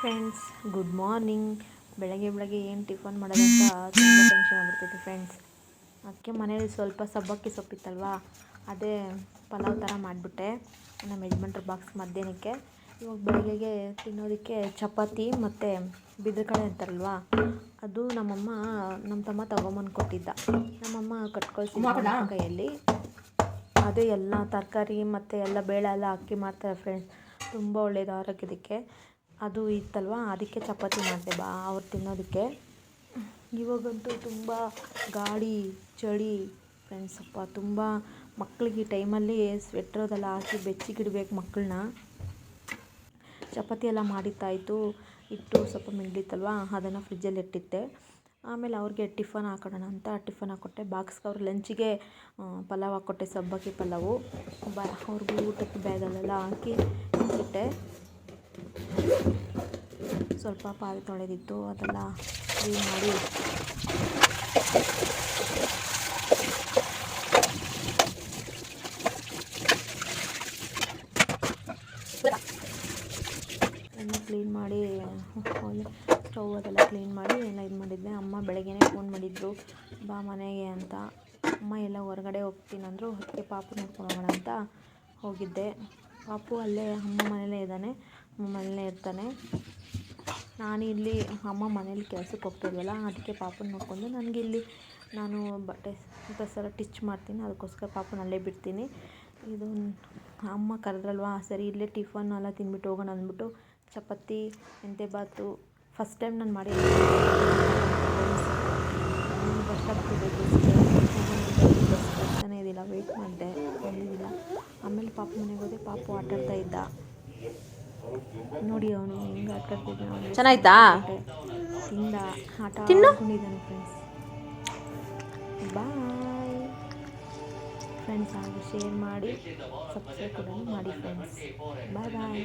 Friends, good morning. ಬೆಳಗ್ಗೆ ಏನು tiffin ಮಾಡೋದು ಅಂತ ತುಂಬ ಟೆನ್ಷನ್ ಆಗ್ಬಿಡ್ತೈತೆ ಫ್ರೆಂಡ್ಸ್. ಅದಕ್ಕೆ ಮನೇಲಿ ಸ್ವಲ್ಪ ಸಬ್ಬಕ್ಕಿ ಸೊಪ್ಪಿತ್ತಲ್ವಾ, ಅದೇ ಪಲಾವ್ ಥರ ಮಾಡಿಬಿಟ್ಟೆ ನಮ್ಮ ಯಜಮಾನ್ರ ಬಾಕ್ಸ್ ಮಧ್ಯಾಹ್ನಕ್ಕೆ. ಇವಾಗ ಬೆಳಗ್ಗೆಗೆ ತಿನ್ನೋದಕ್ಕೆ ಚಪಾತಿ ಮತ್ತು ಬಿದ್ರಕಾಳು ಅಂತಾರಲ್ವಾ, ಅದು ನಮ್ಮ ತಮ್ಮ ತೊಗೊಂಬಂದು ಕೊಟ್ಟಿದ್ದ. ನಮ್ಮಮ್ಮ ಕಟ್ಕೊಳ್ಸಿದ್ದ ಕೈಯಲ್ಲಿ. ಅದೇ ಎಲ್ಲ ತರಕಾರಿ ಮತ್ತು ಎಲ್ಲ ಬೇಳೆ ಎಲ್ಲ ಹಾಕಿ ಮಾಡ್ತಾರೆ ಫ್ರೆಂಡ್ಸ್, ತುಂಬ ಒಳ್ಳೆಯದು ಆರೋಗ್ಯದಕ್ಕೆ. ಅದು ಇತ್ತಲ್ವ, ಅದಕ್ಕೆ ಚಪಾತಿ ಮಾಡಿದೆ ಅವ್ರು ತಿನ್ನೋದಕ್ಕೆ. ಇವಾಗಂತೂ ತುಂಬ ಗಾಳಿ ಚಳಿ ಫ್ರೆಂಡ್ಸ್. ತುಂಬ ಮಕ್ಕಳಿಗೆ ಈ ಟೈಮಲ್ಲಿ ಸ್ವೆಟ್ರದೆಲ್ಲ ಹಾಕಿ ಬೆಚ್ಚಗಿಡ್ಬೇಕು ಮಕ್ಕಳನ್ನ. ಚಪಾತಿ ಎಲ್ಲ ಮಾಡಿತ್ತಾಯಿತು. ಹಿಟ್ಟು ಸ್ವಲ್ಪ ಮಿಂಡಿತ್ತಲ್ವ, ಅದನ್ನು ಫ್ರಿಜ್ಜಲ್ಲಿ ಇಟ್ಟಿದ್ದೆ. ಆಮೇಲೆ ಅವ್ರಿಗೆ ಟಿಫನ್ ಹಾಕೋಣ ಅಂತ ಟಿಫನ್ ಹಾಕ್ಕೊಟ್ಟೆ. ಬಾಕ್ಸ್ಗೆ ಅವ್ರ ಲಂಚಿಗೆ ಪಲಾವ್ ಹಾಕ್ಕೊಟ್ಟೆ, ಸಬ್ಬಕ್ಕಿ ಪಲಾವು. ಅವ್ರಿಗೆ ಊಟಕ್ಕೆ ಬ್ಯಾಗಲ್ಲೆಲ್ಲ ಹಾಕಿ ಇಟ್ಟೆ. ಸ್ವಲ್ಪ ಪಾತ್ರೆ ತೊಳೆದಿತ್ತು, ಅದೆಲ್ಲ ಕ್ಲೀನ್ ಮಾಡಿ ಸ್ಟವ್ ಅದೆಲ್ಲ ಕ್ಲೀನ್ ಮಾಡಿ ಎಲ್ಲ ಇದು ಮಾಡಿದ್ದೆ. ಅಮ್ಮ ಬೆಳಗ್ಗೆನೇ ಫೋನ್ ಮಾಡಿದ್ರು, ಬಾ ಮನೆಗೆ ಅಂತ. ಅಮ್ಮ ಎಲ್ಲ ಹೊರಗಡೆ ಹೋಗ್ತೀನಂದ್ರು, ಅದಕ್ಕೆ ಪಾಪು ನೋಡ್ಕೊಂಡು ಹೋಗೋಣ ಅಂತ ಹೋಗಿದ್ದೆ. ಪಾಪು ಅಲ್ಲೇ ಅಮ್ಮ ಮನೇಲೇ ಇದ್ದಾನೆ, ಅಮ್ಮ ಮನೇಲೇ ಇರ್ತಾನೆ. ನಾನು ಇಲ್ಲಿ ಅಮ್ಮ ಮನೇಲಿ ಕೆಲಸಕ್ಕೆ ಹೋಗ್ತಾಯಿದ್ವಲ್ಲ, ಅದಕ್ಕೆ ಪಾಪುನ ನೋಡಿಕೊಂಡು ನಾನು ಬಟ್ಟೆ ಡ್ರೆಸ್ ಎಲ್ಲ ಟಿಚ್ ಮಾಡ್ತೀನಿ, ಅದಕ್ಕೋಸ್ಕರ ಪಾಪುನ ಅಲ್ಲೇ ಬಿಡ್ತೀನಿ. ಇದು ಅಮ್ಮ ಕರೆದ್ರಲ್ವ, ಸರಿ ಇಲ್ಲೇ ಟಿಫನ್ ಎಲ್ಲ ತಿಂದ್ಬಿಟ್ಟು ಹೋಗೋಣ ಅಂದ್ಬಿಟ್ಟು ಚಪಾತಿ ಮೆಂತ್ಯ ಬಾತು ಫಸ್ಟ್ ಟೈಮ್ ನಾನು ಮಾಡಿ ಬಸ್ ಬರ್ತಾನೆ ಇದ್ದಿಲ್ಲ, ವೆಯ್ಟ್ ಮಾಡಿದೆ, ಬಂದಿದ್ದಿಲ್ಲ. ಆಮೇಲೆ ಪಾಪು ಮನೆಗೆ ಹೋದೆ. ಪಾಪು ಆಟಾಡ್ತಾ ಇದ್ದ ನೋಡಿ, ಅವನು ಹೆಂಗೆ ಆಟಾಡ್ತಿದ್ದಾನೆ. ಚೆನ್ನಾಯ್ತಾ? ತಿಂದ ಆಟ ಆಡ್ಕೊಂಡಿದ್ದಾನೆ ಫ್ರೆಂಡ್ಸ್. Bye friends. ಹಾಗೆ ಶೇರ್ ಮಾಡಿ, ಸಬ್ಸ್ಕ್ರೈಬ್ ಕೂಡ ಮಾಡಿ ಫ್ರೆಂಡ್ಸ್. ಬಾಯ್ ಬಾಯ್.